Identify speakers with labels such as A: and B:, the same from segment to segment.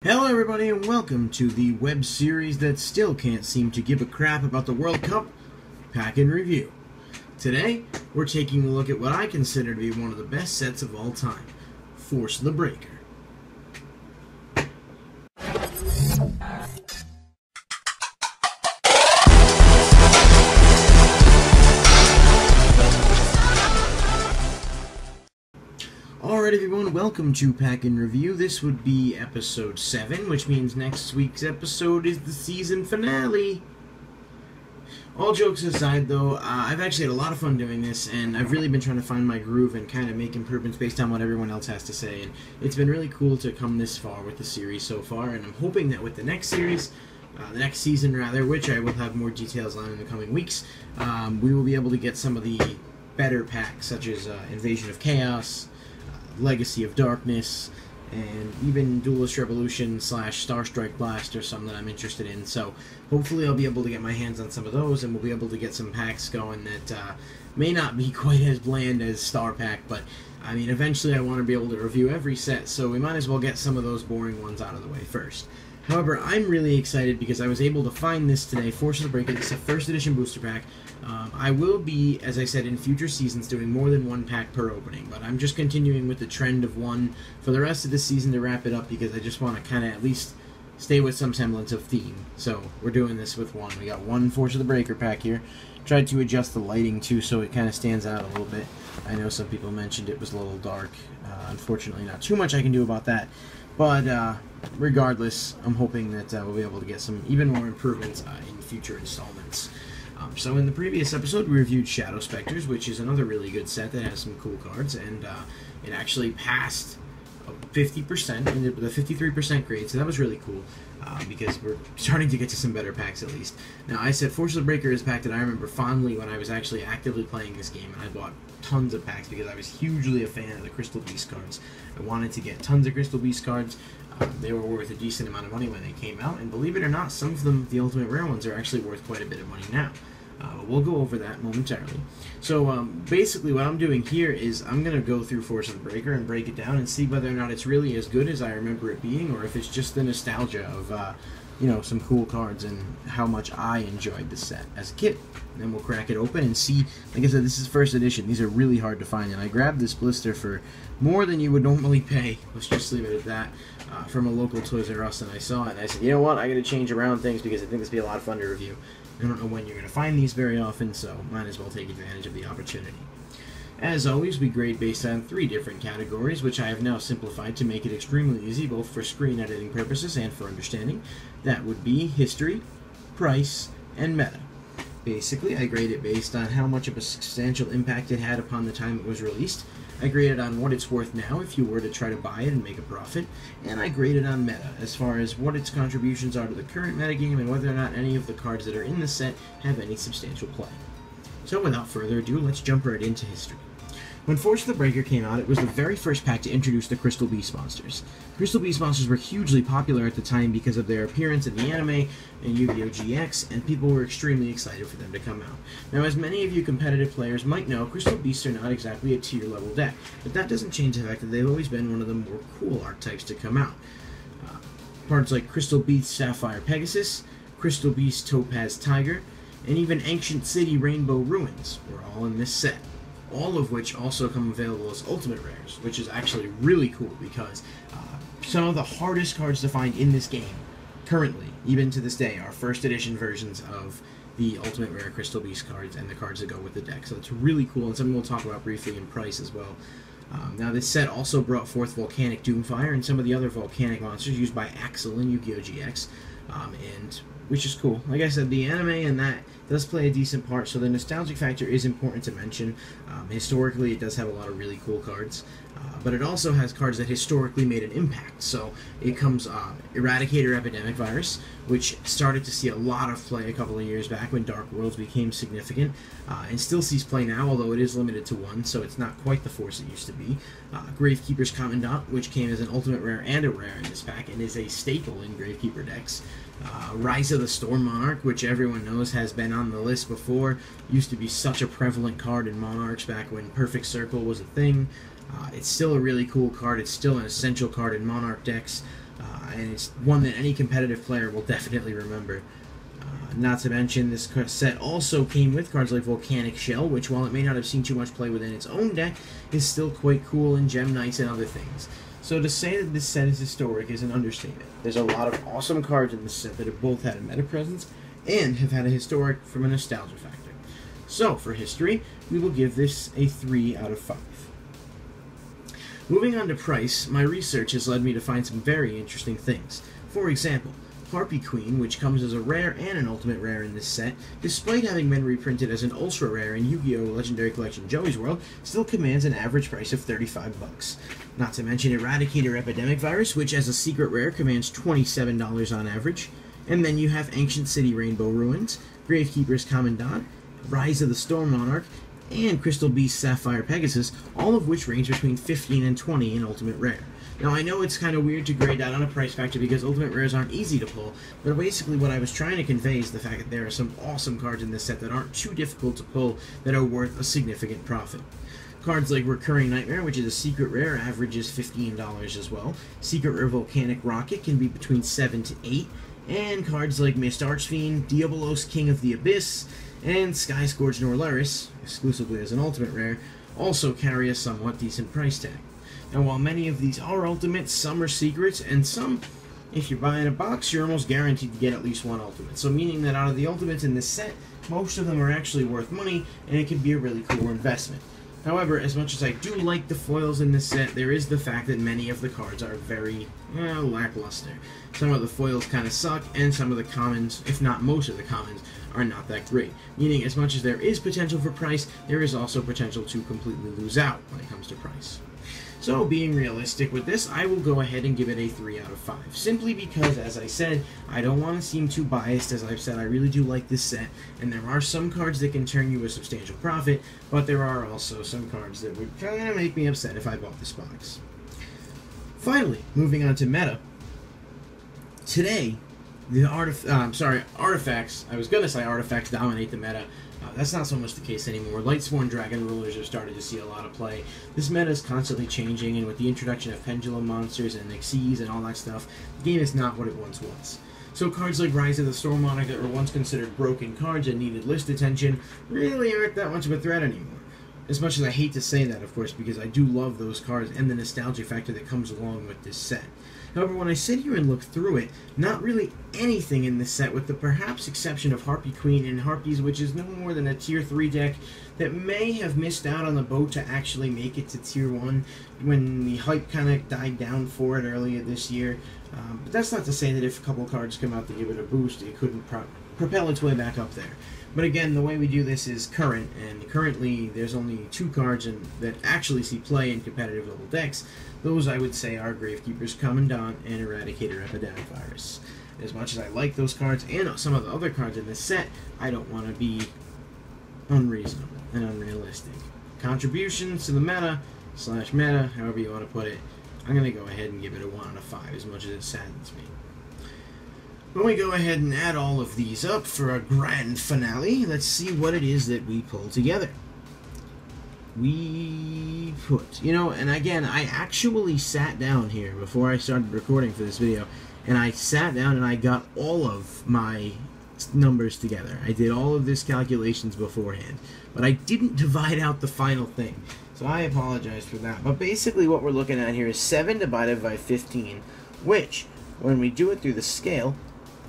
A: Hello everybody and welcome to the web series that still can't seem to give a crap about the World Cup, Pack and Review. Today, we're taking a look at what I consider to be one of the best sets of all time, Force the Breaker. Alright everyone, welcome to Pack and Review. This would be episode 7, which means next week's episode is the season finale. All jokes aside though, I've actually had a lot of fun doing this, and I've really been trying to find my groove and kind of make improvements based on what everyone else has to say, and it's been really cool to come this far with the series so far, and I'm hoping that with the next series, the next season rather, which I will have more details on in the coming weeks, we will be able to get some of the better packs, such as Invasion of Chaos, Legacy of Darkness, and even Duelist Revolution / Starstrike Blast are some that I'm interested in. So hopefully I'll be able to get my hands on some of those, and we'll be able to get some packs going that may not be quite as bland as Star Pack, but I mean eventually I want to be able to review every set, so we might as well get some of those boring ones out of the way first. However, I'm really excited because I was able to find this today, Force the Breaker. It's a first edition booster pack. I will be, as I said, in future seasons doing more than one pack per opening, but I'm just continuing with the trend of one for the rest of the season to wrap it up because I just want to kind of at least stay with some semblance of theme. So we're doing this with one. We got one Force of the Breaker pack here. Tried to adjust the lighting too so it kind of stands out a little bit. I know some people mentioned it was a little dark. Unfortunately, not too much I can do about that. But regardless, I'm hoping that we'll be able to get some even more improvements in future installments. So in the previous episode, we reviewed Shadow Specters, which is another really good set that has some cool cards, and it actually passed 50%, with a 53% grade, so that was really cool, because we're starting to get to some better packs at least. Now, I said Force of the Breaker is a pack that I remember fondly when I was actually actively playing this game, and I bought tons of packs because I was hugely a fan of the Crystal Beast cards. I wanted to get tons of Crystal Beast cards. They were worth a decent amount of money when they came out, and believe it or not, some of them, the Ultimate Rare ones, are actually worth quite a bit of money now. We'll go over that momentarily. So basically what I'm doing here is I'm going to go through Force of the Breaker and break it down and see whether or not it's really as good as I remember it being, or if it's just the nostalgia of, you know, some cool cards and how much I enjoyed the set as a kid. And then we'll crack it open and see. Like I said, this is first edition. These are really hard to find, and I grabbed this blister for more than you would normally pay. Let's just leave it at that. From a local Toys R Us, and I saw it, and I said, you know what, I got to change around things because I think this would be a lot of fun to review. I don't know when you're going to find these very often, so might as well take advantage of the opportunity. As always, we grade based on 3 different categories, which I have now simplified to make it extremely easy, both for screen editing purposes and for understanding. That would be history, price, and meta. Basically, I grade it based on how much of a substantial impact it had upon the time it was released. I grade it on what it's worth now if you were to try to buy it and make a profit, and I grade it on meta, as far as what its contributions are to the current metagame and whether or not any of the cards that are in the set have any substantial play. So without further ado, let's jump right into history. When Force of the Breaker came out, it was the very first pack to introduce the Crystal Beast monsters. Crystal Beast monsters were hugely popular at the time because of their appearance in the anime and Yu-Gi-Oh! GX, and people were extremely excited for them to come out. Now, as many of you competitive players might know, Crystal Beasts are not exactly a tier-level deck, but that doesn't change the fact that they've always been one of the more cool archetypes to come out. Cards like Crystal Beast Sapphire Pegasus, Crystal Beast Topaz Tiger, and even Ancient City Rainbow Ruins were all in this set. All of which also come available as Ultimate Rares, which is actually really cool because some of the hardest cards to find in this game, currently, even to this day, are first edition versions of the Ultimate Rare Crystal Beast cards and the cards that go with the deck. So it's really cool, and something we'll talk about briefly in price as well. Now this set also brought forth Volcanic Doomfire and some of the other volcanic monsters used by Axel in Yu-Gi-Oh! GX, and which is cool. Like I said, the anime and that does play a decent part, so the nostalgic factor is important to mention. Historically, it does have a lot of really cool cards, but it also has cards that historically made an impact. So it comes Eradicator Epidemic Virus, which started to see a lot of play a couple of years back when Dark Worlds became significant, and still sees play now, although it is limited to 1, so it's not quite the force it used to be. Gravekeeper's Commandant, which came as an Ultimate Rare and a Rare in this pack, and is a staple in Gravekeeper decks. Rise of the Storm Monarch, which everyone knows has been on the list before, used to be such a prevalent card in Monarchs back when Perfect Circle was a thing. It's still a really cool card. It's still an essential card in Monarch decks. and it's one that any competitive player will definitely remember. Not to mention, this set also came with cards like Volcanic Shell, which, while it may not have seen too much play within its own deck, is still quite cool in Gem Knights and other things. So to say that this set is historic is an understatement. There's a lot of awesome cards in this set that have both had a meta presence and have had a historic from a nostalgia factor. So, for history, we will give this a 3 out of 5. Moving on to price, my research has led me to find some very interesting things. For example, Harpy Queen, which comes as a rare and an ultimate rare in this set, despite having been reprinted as an ultra rare in Yu-Gi-Oh! Legendary Collection Joey's World, still commands an average price of $35. Not to mention Eradicator Epidemic Virus, which as a secret rare commands $27 on average. And then you have Ancient City Rainbow Ruins, Gravekeeper's Commandant, Rise of the Storm Monarch, and Crystal Beast Sapphire Pegasus, all of which range between 15 and 20 in ultimate rare. Now, I know it's kind of weird to grade that on a price factor because ultimate rares aren't easy to pull, but basically what I was trying to convey is the fact that there are some awesome cards in this set that aren't too difficult to pull that are worth a significant profit. Cards like Recurring Nightmare, which is a secret rare, averages $15 as well. Secret Rare Volcanic Rocket can be between 7 to 8, and cards like Mist Archfiend, Diabolos King of the Abyss, and Skyscourge Norlaris, exclusively as an ultimate rare, also carry a somewhat decent price tag. Now, while many of these are ultimates, some are secrets, and some, if you're buying a box, you're almost guaranteed to get at least one ultimate. So meaning that out of the ultimates in this set, most of them are actually worth money, and it can be a really cool investment. However, as much as I do like the foils in this set, there is the fact that many of the cards are very, lackluster. Some of the foils kind of suck, and some of the commons, if not most of the commons, are not that great. Meaning, as much as there is potential for price, there is also potential to completely lose out when it comes to price. So, being realistic with this, I will go ahead and give it a 3 out of 5. Simply because, as I said, I don't want to seem too biased. As I've said, I really do like this set, and there are some cards that can turn you a substantial profit, but there are also some cards that would kind of make me upset if I bought this box. Finally, moving on to meta. Today, the artifacts, I was going to say artifacts dominate the meta. That's not so much the case anymore. Lightsworn Dragon Rulers have started to see a lot of play. This meta is constantly changing, and with the introduction of Pendulum Monsters and Xyz and all that stuff, the game is not what it once was. So cards like Rise of the Storm Monarch that were once considered broken cards and needed list attention really aren't that much of a threat anymore. As much as I hate to say that, of course, because I do love those cards and the nostalgia factor that comes along with this set. However, when I sit here and look through it, not really anything in this set, with the perhaps exception of Harpy Queen and Harpies, which is no more than a Tier 3 deck that may have missed out on the boat to actually make it to Tier 1 when the hype kind of died down for it earlier this year. But that's not to say that if a couple cards come out to give it a boost, it couldn't propel its way back up there. But again, the way we do this is current, and currently there's only 2 cards that actually see play in competitive level decks. Those, I would say, are Gravekeeper's Commandant and Eradicator Epidemic Virus. As much as I like those cards and some of the other cards in this set, I don't want to be unreasonable and unrealistic. Contributions to the meta/meta, however you want to put it, I'm going to go ahead and give it a 1 out of 5, as much as it saddens me. When we go ahead and add all of these up for a grand finale, let's see what it is that we pull together. We put, and again, I actually sat down here before I started recording for this video, and I sat down and I got all of my numbers together. I did all of this calculations beforehand, but I didn't divide out the final thing, so I apologize for that. But basically what we're looking at here is 7 divided by 15, which, when we do it through the scale,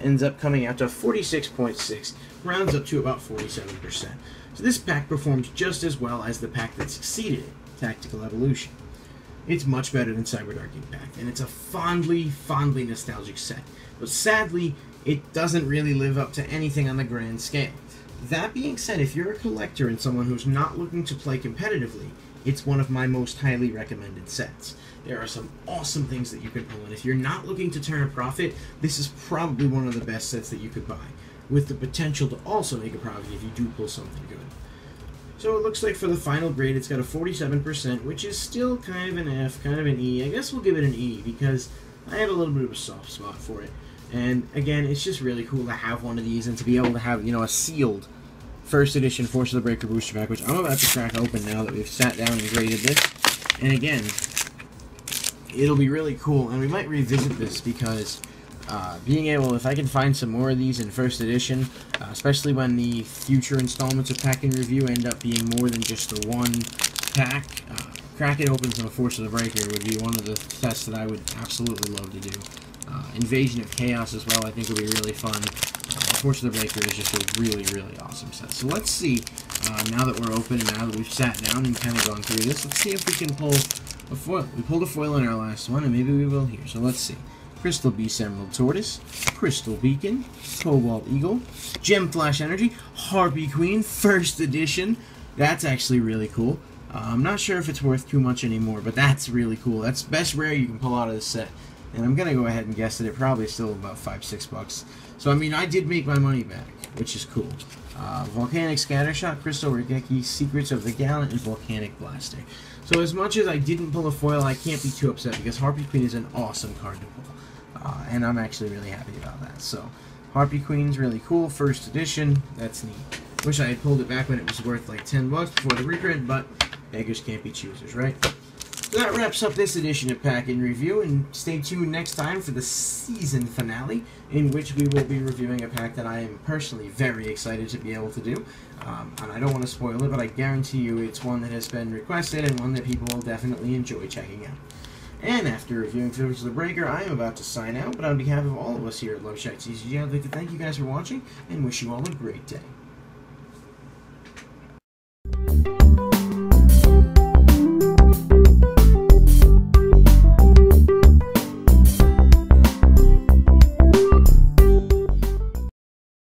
A: ends up coming out to 46.6, rounds up to about 47%. So this pack performs just as well as the pack that succeeded it, Tactical Evolution. It's much better than Cyberdark Impact, and it's a fondly nostalgic set. But sadly, it doesn't really live up to anything on the grand scale. That being said, if you're a collector and someone who's not looking to play competitively, it's one of my most highly recommended sets. There are some awesome things that you can pull, and if you're not looking to turn a profit, this is probably one of the best sets that you could buy, with the potential to also make a profit if you do pull something good. So it looks like for the final grade, it's got a 47%, which is still kind of an F, kind of an E. I guess we'll give it an E, because I have a little bit of a soft spot for it. And again, it's just really cool to have one of these and to be able to have, a sealed first edition Force of the Breaker booster pack, which I'm about to crack open now that we've sat down and graded this. And again, it'll be really cool, and we might revisit this because being able, if I can find some more of these in first edition, especially when the future installments of Pack and Review end up being more than just the one pack, Crack It Open from the Force of the Breaker would be one of the sets that I would absolutely love to do. Invasion of Chaos as well, I think would be really fun. Force of the Breaker is just a really, really awesome set. So let's see, now that we're open and now that we've sat down and kind of gone through this, let's see if we can pull a foil. We pulled a foil in our last one, and maybe we will here. So let's see. Crystal Beast Emerald Tortoise, Crystal Beacon, Cobalt Eagle, Gem Flash Energy, Harpy Queen, first edition. That's actually really cool. I'm not sure if it's worth too much anymore, but that's really cool. That's best rare you can pull out of this set. And I'm going to go ahead and guess that it probably is still about $5-6. So, I mean, I did make my money back, which is cool. Volcanic Scattershot, Crystal Regeki, Secrets of the Gallant, and Volcanic Blaster. So, as much as I didn't pull a foil, I can't be too upset because Harpy Queen is an awesome card to pull. And I'm actually really happy about that. So, Harpy Queen's really cool. First edition. That's neat. Wish I had pulled it back when it was worth like $10 before the reprint, but beggars can't be choosers, right? So that wraps up this edition of Pack and Review, and stay tuned next time for the season finale, in which we will be reviewing a pack that I am personally very excited to be able to do. And I don't want to spoil it, but I guarantee you it's one that has been requested and one that people will definitely enjoy checking out. And after reviewing Force of the Breaker, I am about to sign out, but on behalf of all of us here at Loveshack CCG, I'd like to thank you guys for watching and wish you all a great day.